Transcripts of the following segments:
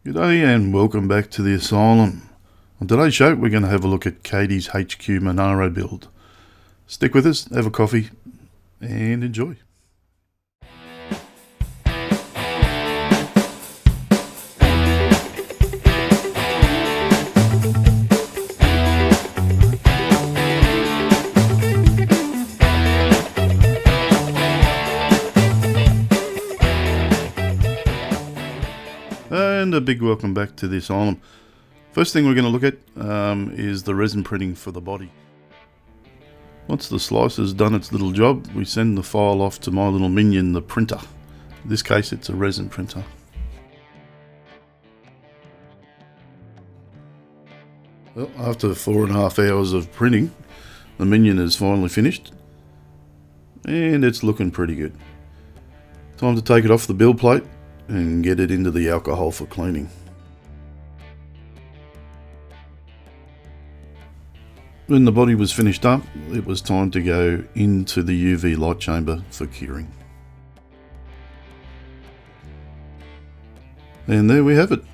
G'day and welcome back to the Asylum. On today's show we're going to have a look at Katie's HQ Monaro build. Stick with us, have a coffee and enjoy. And a big welcome back to the Asylum. First thing we're going to look at is the resin printing for the body. Once the slice has done its little job, we send the file off to my little minion, the printer. In this case it's a resin printer. Well, after 4.5 hours of printing, the minion is finally finished and it's looking pretty good. Time to take it off the build plate and get it into the alcohol for cleaning. When the body was finished up, it was time to go into the UV light chamber for curing. And there we have it,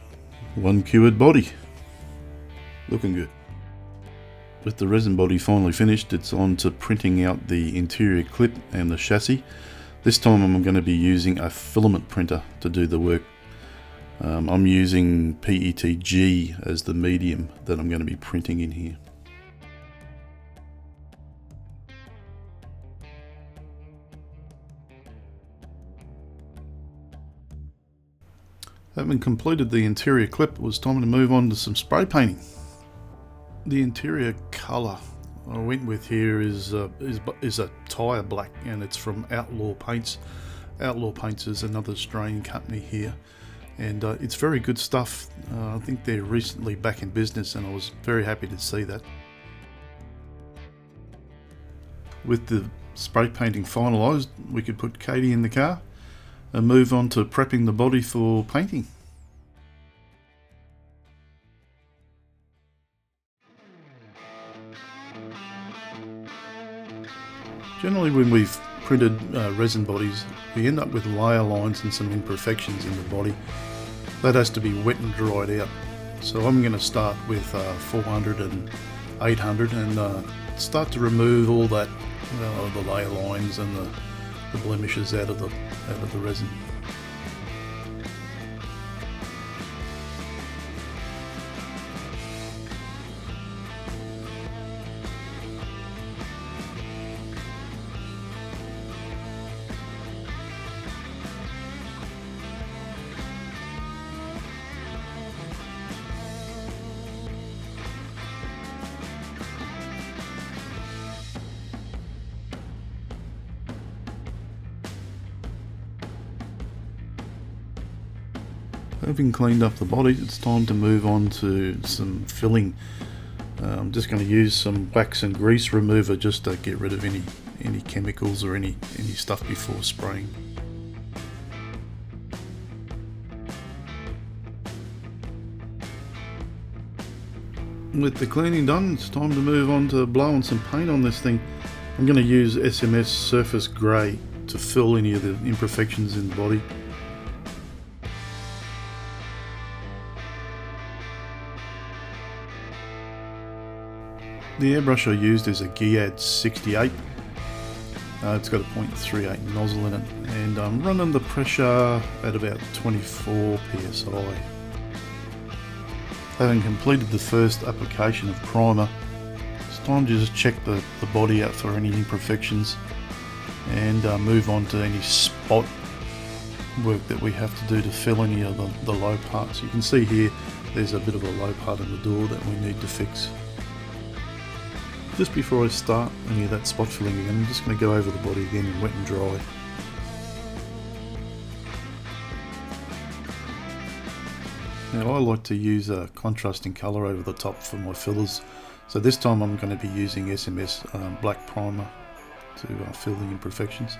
one cured body. Looking good. With the resin body finally finished, it's on to printing out the interior clip and the chassis. This time I'm going to be using a filament printer to do the work. I'm using PETG as the medium that I'm going to be printing in here. Having completed the interior clip, it was time to move on to some spray painting. The interior colour I went with here is a tyre black, and it's from Outlaw Paints. Outlaw Paints is another Australian company here, and it's very good stuff. I think they're recently back in business and I was very happy to see that. With the spray painting finalised, we could put Katie in the car and move on to prepping the body for painting. Generally when we've printed resin bodies, we end up with layer lines and some imperfections in the body. That has to be wet and dried out. So I'm going to start with 400 and 800 and start to remove all that, the layer lines and the blemishes out of the resin. Having cleaned up the body, it's time to move on to some filling. I'm just going to use some wax and grease remover just to get rid of any chemicals or any stuff before spraying. With the cleaning done, it's time to move on to blowing some paint on this thing. I'm going to use SMS Surface Grey to fill any of the imperfections in the body. The airbrush I used is a Giad 68. It's got a .38 nozzle in it, and I'm running the pressure at about 24 psi. Having completed the first application of primer, it's time to just check the body out for any imperfections and move on to any spot work that we have to do to fill any of the low parts. You can see here there's a bit of a low part in the door that we need to fix. Just before I start any of that spot filling again, I'm just going to go over the body again in wet and dry. Now I like to use a contrasting colour over the top for my fillers, so this time I'm going to be using SMS black primer to fill the imperfections.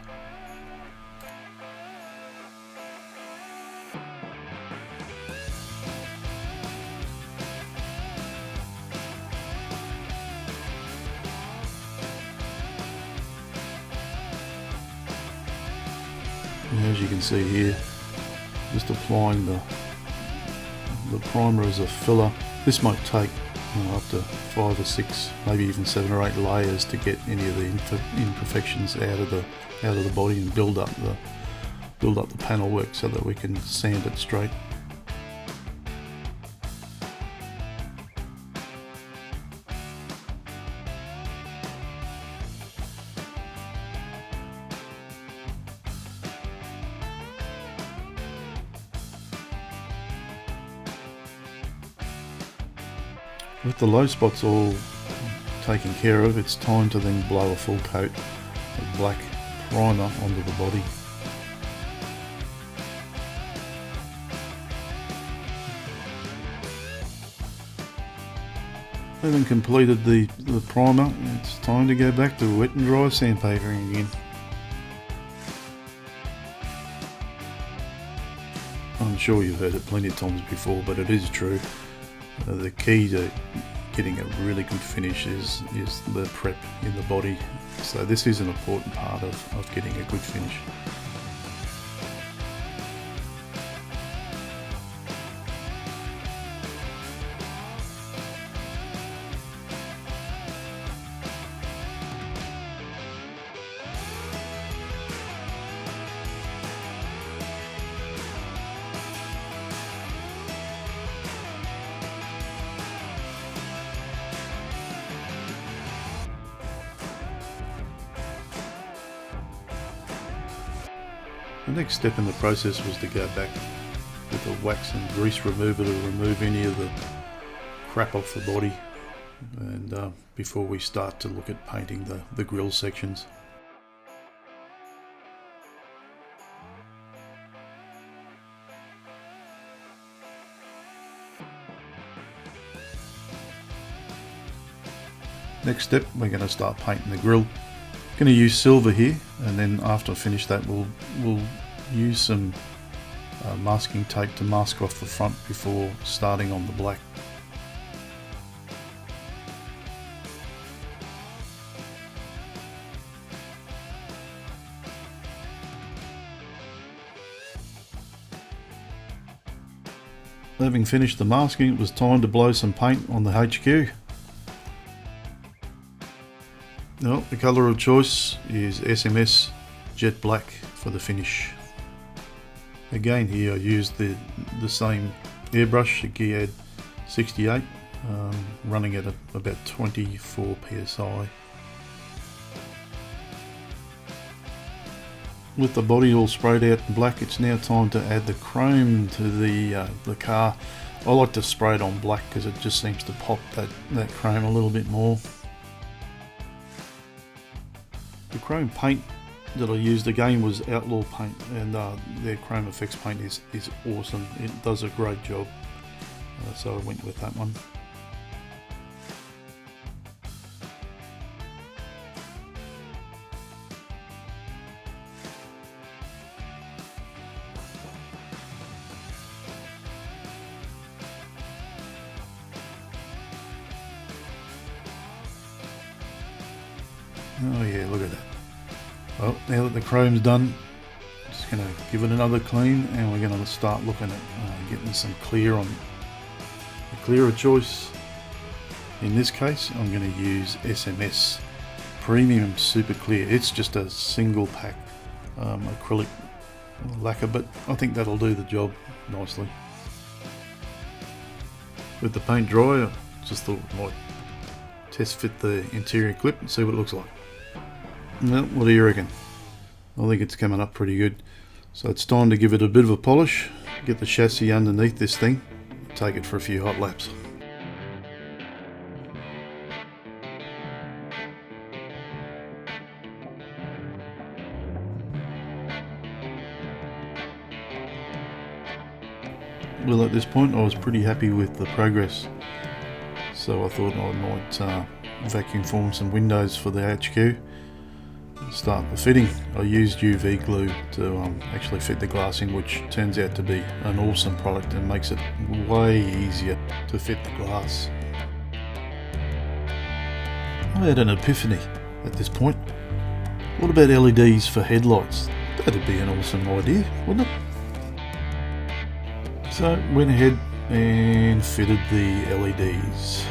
And as you can see here, just applying the the primer as a filler. This might take up to 5 or 6, maybe even 7 or 8 layers to get any of the imperfections out of the body and build up the panel work so that we can sand it straight. With the low spots all taken care of, it's time to then blow a full coat of black primer onto the body. Having completed the primer, it's time to go back to wet and dry sandpapering again. I'm sure you've heard it plenty of times before, but it is true. The key to getting a really good finish is the prep in the body. So this is an important part of getting a good finish. The next step in the process was to go back with a wax and grease remover to remove any of the crap off the body, and before we start to look at painting the grill sections. Next step, we're going to start painting the grill. Going to use silver here, and then after I finish that we'll use some masking tape to mask off the front before starting on the black. Having finished the masking, it was time to blow some paint on the HQ. Well, the colour of choice is SMS Jet Black for the finish. Again here I used the same airbrush, a Geode 68, running at about 24 psi. With the body all sprayed out in black, it's now time to add the chrome to the car. I like to spray it on black because it just seems to pop that chrome a little bit more. The chrome paint that I used again was Outlaw paint, and their chrome effects paint is awesome. It does a great job, so I went with that one. Oh yeah, look at that. Well, now that the chrome's done, just going to give it another clean, and we're going to start looking at getting some clear on the clearer choice. In this case, I'm going to use SMS Premium Super Clear. It's just a single pack acrylic lacquer, but I think that'll do the job nicely. With the paint dry, I just thought I might test fit the interior clip and see what it looks like. Well, what do you reckon? I think it's coming up pretty good. So it's time to give it a bit of a polish, get the chassis underneath this thing, take it for a few hot laps. Well, at this point I was pretty happy with the progress, so I thought I might vacuum form some windows for the HQ. Start the fitting. I used UV glue to actually fit the glass in, which turns out to be an awesome product and makes it way easier to fit the glass. I had an epiphany at this point. What about LEDs for headlights? That'd be an awesome idea, wouldn't it? So went ahead, and fitted the LEDs.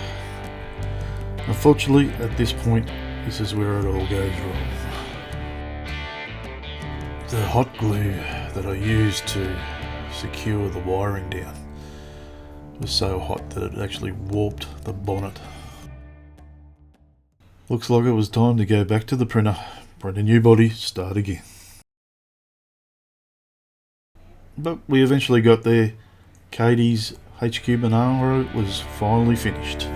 Unfortunately, at this point, this is where it all goes wrong. The hot glue that I used to secure the wiring down was so hot that it actually warped the bonnet. Looks like it was time to go back to the printer, print a new body, start again. But we eventually got there. Katie's HQ Monaro was finally finished.